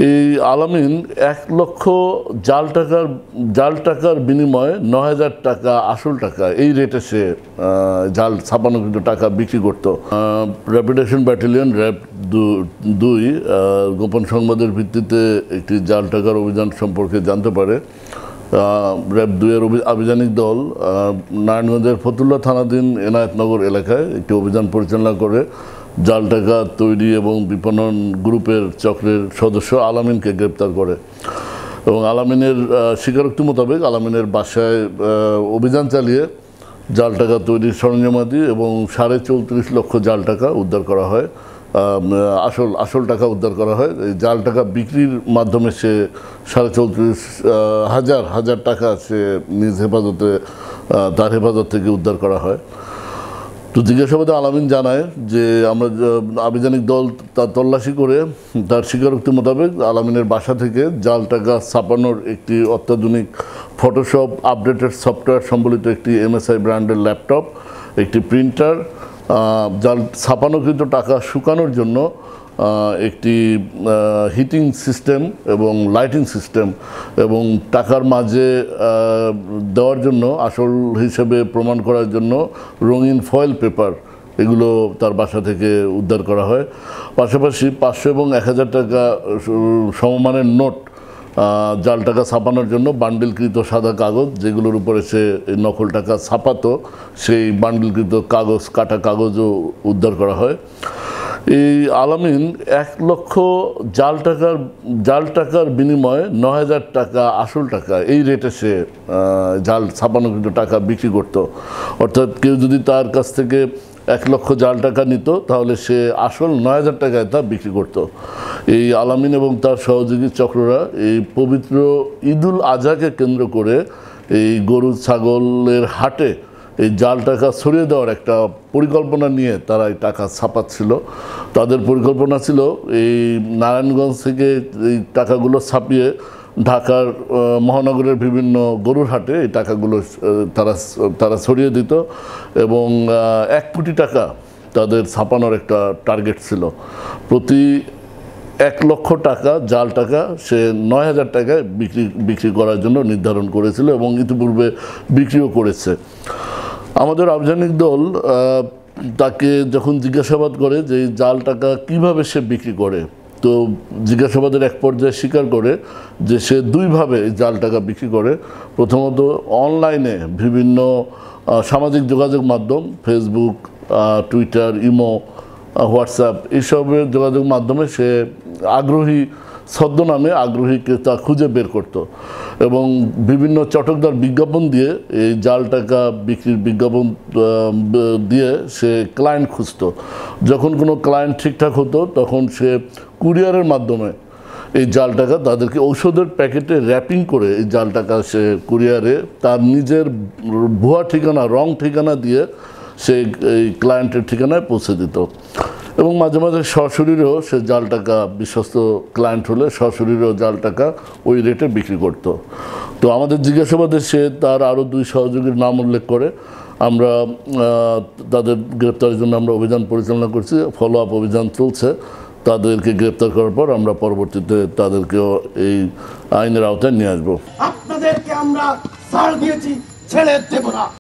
এই আলামিন 1 লক্ষ জাল টাকার বিনিময়ে 9,000 টাকা আসল টাকা এই রেটে সে জাল ছাপানোকৃত টাকা বিক্রি করত। র্যাপিডেশন ব্যাটালিয়ন র্যাব 2 গোপন সংবাদের ভিত্তিতে একটি জাল টাকার অভিযান সম্পর্কে জানতে পারে। র্যাব 2 এর আভিযানিক দল নারায়ণগঞ্জের ফতুল্লা থানাধীন এনায়েতনগর এলাকায় একটি অভিযান পরিচালনা করে জাল টাকা তৈরি এবং বিপণন গ্রুপের চক্রের সদস্য আলামিনকে গ্রেপ্তার করে এবং আলামিনের স্বীকারোক্তি মোতাবেক আলামিনের বাসায় অভিযান চালিয়ে জাল টাকা তৈরির সরঞ্জামাদি এবং 34.5 লক্ষ জাল টাকা উদ্ধার করা হয়। আসল টাকা উদ্ধার করা হয়। এই জাল টাকা বিক্রির মাধ্যমে সে 34,500 টাকা সে নিজ হেফাজতে তার হেফাজত থেকে উদ্ধার করা হয়। তো জিজ্ঞাসাবাদে আলামিন জানায় যে আমরা আভিযানিক দল তার তল্লাশি করে তার স্বীকারোক্তি মোতাবেক আলামিনের বাসা থেকে জাল টাকা ছাপানোর একটি অত্যাধুনিক ফটোশপ আপডেটেড সফটওয়্যার সম্বলিত একটি MSI ব্র্যান্ডের ল্যাপটপ, একটি প্রিন্টার, জাল ছাপানোকৃত টাকা শুকানোর জন্য একটি হিটিং সিস্টেম এবং লাইটিং সিস্টেম এবং টাকার মাঝে দেওয়ার জন্য আসল হিসেবে প্রমাণ করার জন্য রঙিন ফয়েল পেপার, এগুলো তার বাসা থেকে উদ্ধার করা হয়। পাশাপাশি 500 এবং 1000 টাকা সমমানের নোট জাল টাকা ছাপানোর জন্য বান্ডিলকৃত সাদা কাগজ, যেগুলোর উপরে সে নকল টাকা ছাপাতো, সেই বান্ডিলকৃত কাগজ, কাটা কাগজও উদ্ধার করা হয়। এই আলামিন 1 লক্ষ জাল টাকার বিনিময়ে 9,000 টাকা আসল টাকা এই রেটে সে জাল ছাপানোকৃত টাকা বিক্রি করত। অর্থাৎ কেউ যদি তার কাছ থেকে 1 লক্ষ জাল টাকা নিত তাহলে সে আসল 9,000 টাকায় তা বিক্রি করত। এই আলামিন এবং তার সহযোগী চক্ররা এই পবিত্র ঈদুল আজহাকে কেন্দ্র করে এই গরু ছাগলের হাটে এই জাল টাকা ছড়িয়ে দেওয়ার একটা পরিকল্পনা নিয়ে তারা এই টাকা ছাপাচ্ছিল। তাদের পরিকল্পনা ছিল এই নারায়ণগঞ্জ থেকে এই টাকাগুলো ছাপিয়ে ঢাকার মহানগরের বিভিন্ন গরুর হাটে এই টাকাগুলো তারা ছড়িয়ে দিত এবং 1 কোটি টাকা তাদের ছাপানোর একটা টার্গেট ছিল। প্রতি 1 লক্ষ টাকা জাল টাকা সে 9,000 টাকায় বিক্রি করার জন্য নির্ধারণ করেছিল এবং ইতিপূর্বে বিক্রিও করেছে। আমাদের আভিযানিক দল তাকে যখন জিজ্ঞাসাবাদ করে যে জাল টাকা কিভাবে সে বিক্রি করে, তো জিজ্ঞাসাবাদের এক পর্যায়ে স্বীকার করে যে সে 2 ভাবে জাল টাকা বিক্রি করে। প্রথমত অনলাইনে বিভিন্ন সামাজিক যোগাযোগ মাধ্যম, ফেসবুক, টুইটার, ইমো, হোয়াটসঅ্যাপ এইসবের যোগাযোগ মাধ্যমে সে আগ্রহী ছদ্মনামে আগ্রহী ক্রেতা খুঁজে বের করত এবং বিভিন্ন চটকদার বিজ্ঞাপন দিয়ে এই জাল টাকা বিক্রির বিজ্ঞাপন দিয়ে সে ক্লায়েন্ট খুঁজত। যখন কোনো ক্লায়েন্ট ঠিকঠাক হতো তখন সে কুরিয়ারের মাধ্যমে এই জাল টাকা তাদেরকে ঔষধের প্যাকেটে র্যাপিং করে এই জাল টাকা সে কুরিয়ারে তার নিজের ভুয়া ঠিকানা, রং ঠিকানা দিয়ে সে এই ক্লায়েন্টের ঠিকানায় পৌঁছে দিত এবং মাঝে মাঝে সরাসরিও সে জাল টাকা, বিশ্বস্ত ক্লায়েন্ট হলে সরাসরিও জাল টাকা ওই রেটে বিক্রি করত। তো আমাদের জিজ্ঞাসাবাদে সে তার আরও 2 সহযোগীর নাম উল্লেখ করে। আমরা তাদের গ্রেপ্তারের জন্য আমরা অভিযান পরিচালনা করছি, ফলো আপ অভিযান চলছে। তাদেরকে গ্রেপ্তার করার পর আমরা পরবর্তীতে তাদেরকেও এই আইনের আওতায় নিয়ে আসবো। আপনাদেরকে আমরা ছাড় দিয়েছি, ছেড়ে দেব না।